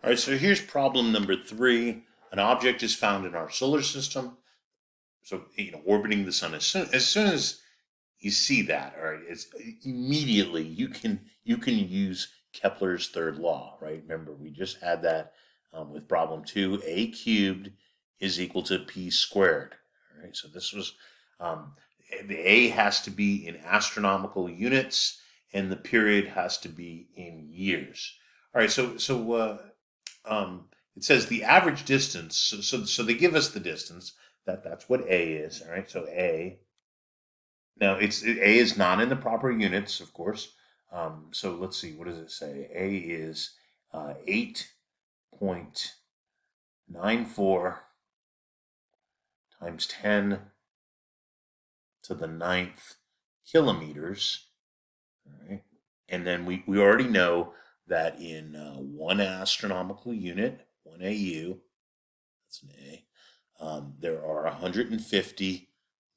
All right, so here's problem number 3. An object is found in our solar system, so orbiting the sun. As soon as you see that, all right, it's immediately you can use Kepler's third law, right? Remember, we just had that with problem 2. A cubed is equal to p squared. All right, so this was um, the A has to be in astronomical units, and the period has to be in years. All right, um, it says the average distance. So they give us the distance. That's what A is. All right. So A. Now A is not in the proper units, of course. So let's see. What does it say? A is 8.94 times 10 to the ninth kilometers. All right. And then we already know that in 1 astronomical unit, 1 AU, that's an A. There are 150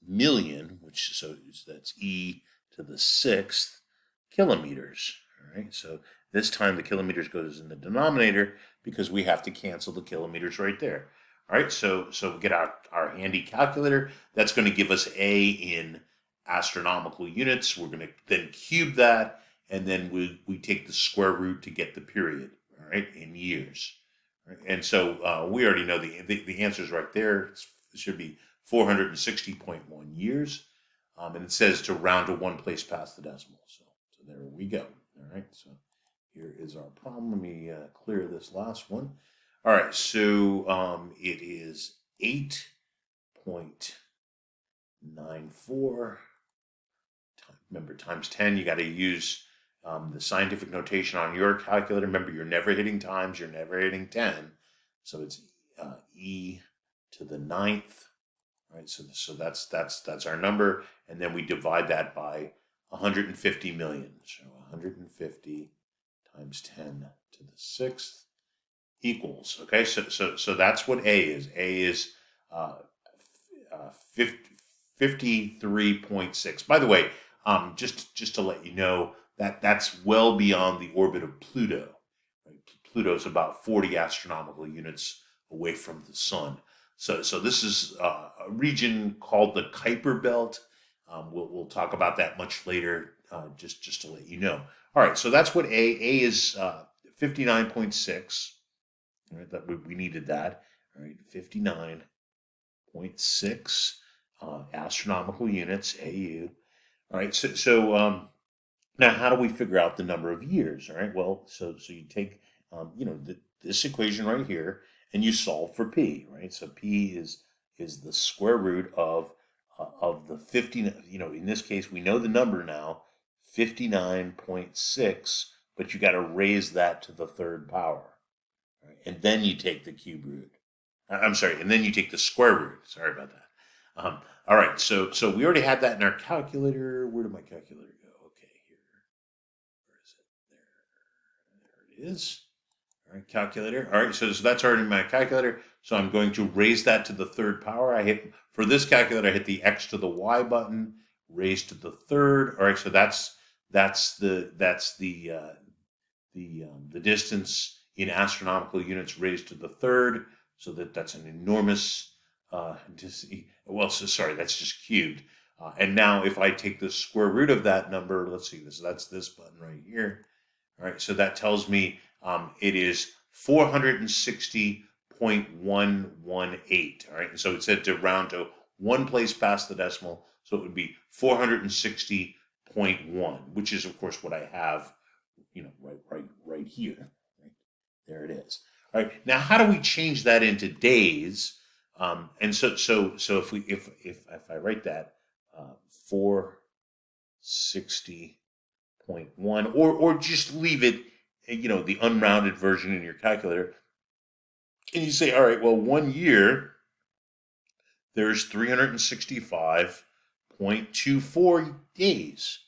million, that's e to the sixth kilometers. All right, so this time the kilometers goes in the denominator because we have to cancel the kilometers right there. All right, so we get our handy calculator. That's going to give us A in astronomical units. We're going to then cube that, and then we take the square root to get the period. All right, in years. And so we already know the answer is right there. It should be 460.1 years. And it says to round to one place past the decimal. So there we go. All right. So here is our problem. Let me clear this last one. All right. So it is 8.94. Remember, times 10. You got to use the scientific notation on your calculator. Remember, you're never hitting times, you're never hitting 10. So it's e to the ninth, right? So that's our number, and then we divide that by 150 million. So 150 times 10 to the sixth equals. Okay, so that's what A is. A is uh, 53.6. By the way, just to let you know that that's well beyond the orbit of Pluto. Right? Pluto's about 40 astronomical units away from the sun. So this is a region called the Kuiper Belt. We'll talk about that much later. Just to let you know. All right, so that's what A is 59.6. All right, that we needed that. All right, 59.6 astronomical units, AU. All right, so now how do we figure out the number of years? All right, well, so you take this equation right here, and you solve for p, right? So p is the square root of the 50. In this case, we know the number now, 59.6, but you got to raise that to the third power, right? And then you take the cube root. I'm sorry, and then you take the square root. Sorry about that. All right, so we already had that in our calculator. Where did my calculator go? Okay, here. Where is it? There it is. All right, calculator. All right, so that's already my calculator. So I'm going to raise that to the third power. For this calculator, I hit the X to the Y button, raise to the third. All right, so that's the distance in astronomical units raised to the third. So that's an enormous. Sorry, that's just cubed. And now if I take the square root of that number, let's see this. That's this button right here. All right, so that tells me it is 460.118. All right, and so it said to round to one place past the decimal, so it would be 460.1, which is of course what I have, right here. Right there it is. All right, now how do we change that into days? And so if I write that 460.1, or just leave it, the unrounded version in your calculator, and you say, all right, well, 1 year there's 365.24 days.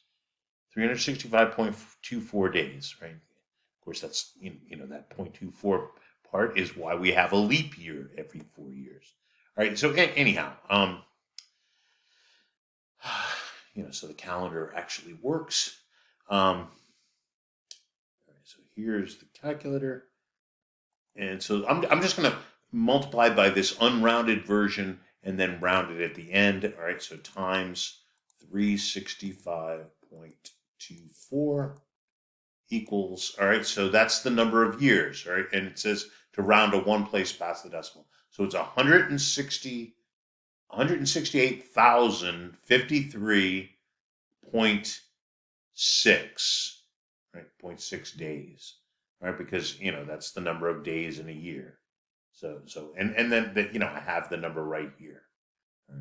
365.24 days, right? Of course, that's that 0.24 part is why we have a leap year every 4 years. All right. So anyhow, so the calendar actually works. All right, so here's the calculator. And so I'm just going to multiply by this unrounded version and then round it at the end. All right, so times 365.24 equals, all right, so that's the number of years, all right, and it says to round to one place past the decimal. So it's 168,053.6, right, 0.6 days, right, because, that's the number of days in a year. And then, I have the number right here. All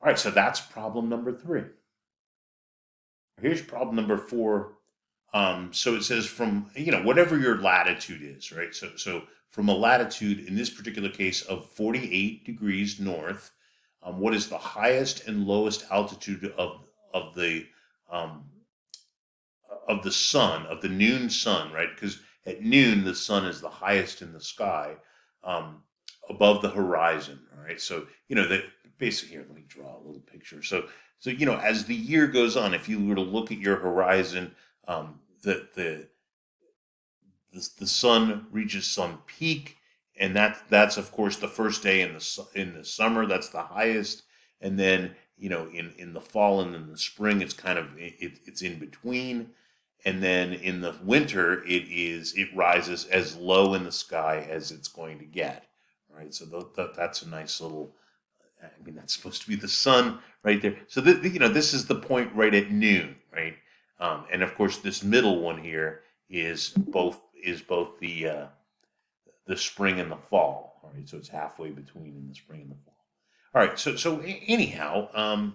right, so that's problem number 3. Here's problem number 4. So it says from, whatever your latitude is, right? So from a latitude, in this particular case, of 48 degrees north, what is the highest and lowest altitude um, of the sun, of the noon sun, right? Because at noon, the sun is the highest in the sky, um, above the horizon, all right? So, that basically, here, let me draw a little picture. So, as the year goes on, if you were to look at your horizon, the the sun reaches some peak, and that's of course the first day in the summer. That's the highest, and then in the fall and in the spring, it's kind of it's in between, and then in the winter, it rises as low in the sky as it's going to get. Right, so that's a nice little. I mean, that's supposed to be the sun right there. So this is the point right at noon, right? And of course, this middle one here is both the spring and the fall. All right, so it's halfway between in the spring and the fall. All right, so anyhow, I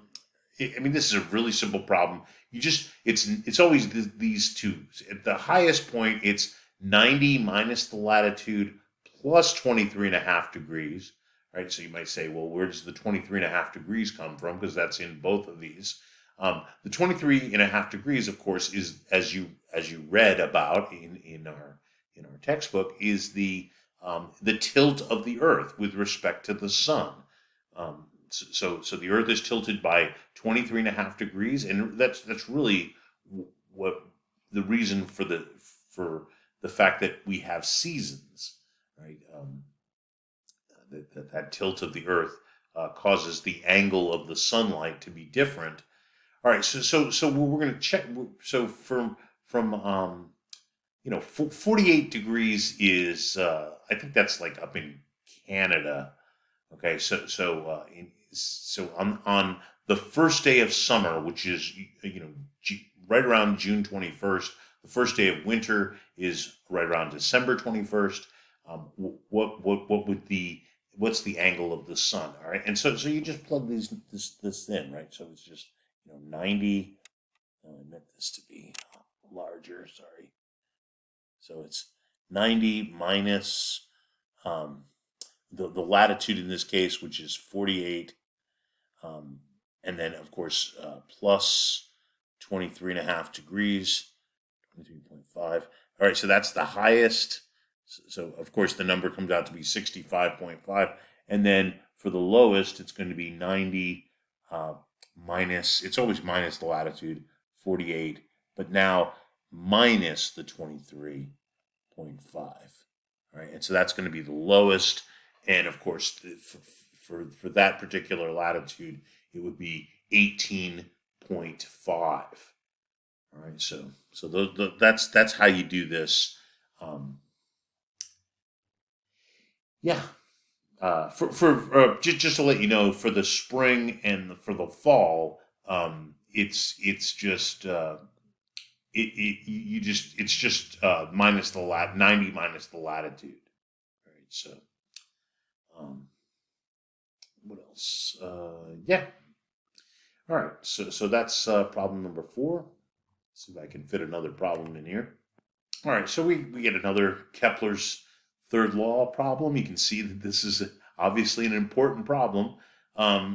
mean, this is a really simple problem. It's always these two. At the highest point, it's 90 minus the latitude plus 23 and a half degrees. Right, so you might say, well, where does the 23 and a half degrees come from? Because that's in both of these. The 23 and a half degrees, of course, is as you read about in our textbook, is the tilt of the Earth with respect to the sun. So the Earth is tilted by 23 and a half degrees, and that's really what the reason for the fact that we have seasons, right? That tilt of the Earth causes the angle of the sunlight to be different. All right, so we're going to check. So from 48 degrees is I think that's like up in Canada. Okay, so on the first day of summer, which is right around June 21st. The first day of winter is right around December 21st. What's the angle of the sun? All right, and so you just plug this in, right? So it's just 90. I meant this to be larger. Sorry. So it's 90 minus um, the latitude in this case, which is 48, um, and then of course plus 23 and a half degrees, 23.5. All right, so that's the highest. So of course the number comes out to be 65.5, and then for the lowest, it's going to be 90 minus. It's always minus the latitude, 48, but now minus the 23.5. All right, and so that's going to be the lowest, and of course for that particular latitude, it would be 18.5. All right, so that's how you do this. Um, yeah, for just to let you know, for the spring and for the fall, it's just it's just minus the 90 minus the latitude. All right, so um, what else? Yeah. All right, so that's problem number 4. Let's see if I can fit another problem in here. All right, so we get another Kepler's third law problem. You can see that this is obviously an important problem.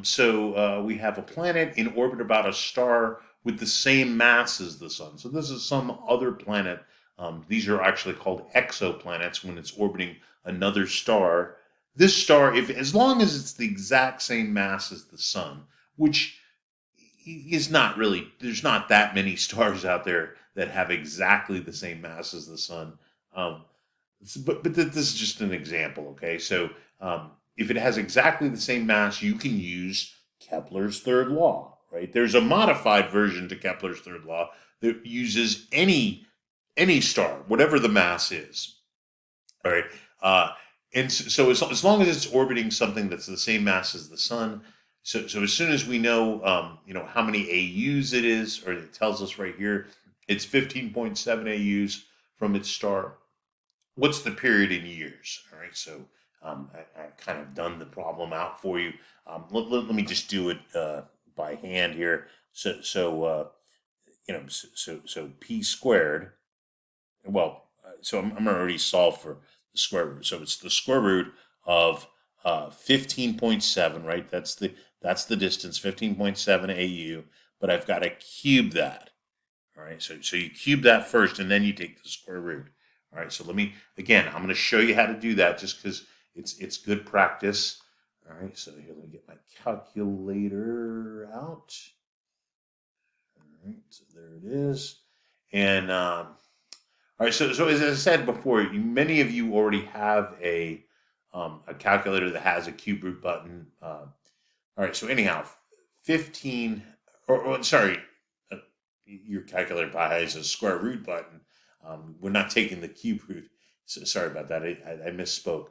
So we have a planet in orbit about a star with the same mass as the sun. So this is some other planet. These are actually called exoplanets when it's orbiting another star. This star, if as long as it's the exact same mass as the sun, which is not really, there's not that many stars out there that have exactly the same mass as the sun. Um, But this is just an example, okay? So if it has exactly the same mass, you can use Kepler's third law, right? There's a modified version to Kepler's third law that uses any star, whatever the mass is. All right. And so as long as it's orbiting something that's the same mass as the sun, so as soon as we know, how many AUs it is, or it tells us right here, it's 15.7 AUs from its star. What's the period in years? All right. So I've kind of done the problem out for you. Let me just do it by hand here. So P squared. Well, so I'm already solved for the square root. So it's the square root of 15.7, right? That's the distance, 15.7 AU. But I've got to cube that. All right. So you cube that first, and then you take the square root. All right. So I'm going to show you how to do that, just because it's good practice. All right. So here, let me get my calculator out. All right. So there it is. And all right, so as I said before, many of you already have a calculator that has a cube root button. All right, so anyhow, 15, sorry, uh, your calculator probably has a square root button. We're not taking the cube root. So sorry about that. I misspoke.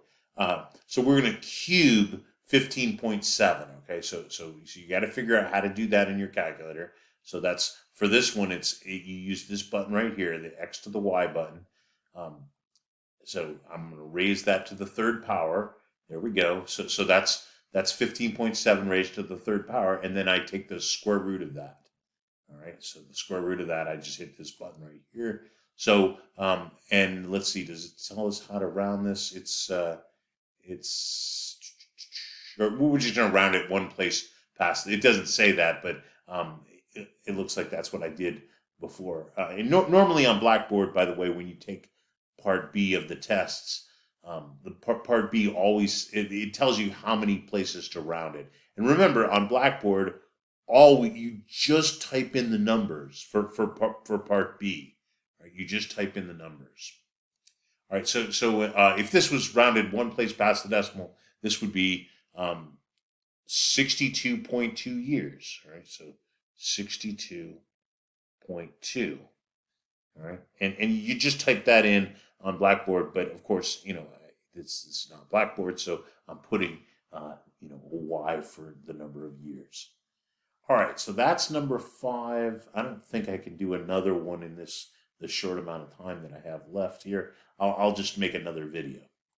So we're going to cube 15.7. Okay, so you got to figure out how to do that in your calculator. So that's for this one. You use this button right here, the X to the Y button. Um, so I'm going to raise that to the third power. There we go. So that's 15.7 raised to the third power, and then I take the square root of that. All right. So the square root of that, I just hit this button right here. So and let's see, does it tell us how to round this? Or we're just going to round it one place past. It doesn't say that, but it looks like that's what I did before. Normally on Blackboard, by the way, when you take part B of the tests, the part B always it tells you how many places to round it. And remember, on Blackboard, you just type in the numbers for part B. Right? You just type in the numbers. All right. So if this was rounded one place past the decimal, this would be 62.2 years. All right. So 62.2. All right. And you just type that in on Blackboard, but of course, this is not Blackboard, so I'm putting a Y for the number of years. All right, so that's number 5. I don't think I can do another one in this short amount of time that I have left here. I'll just make another video.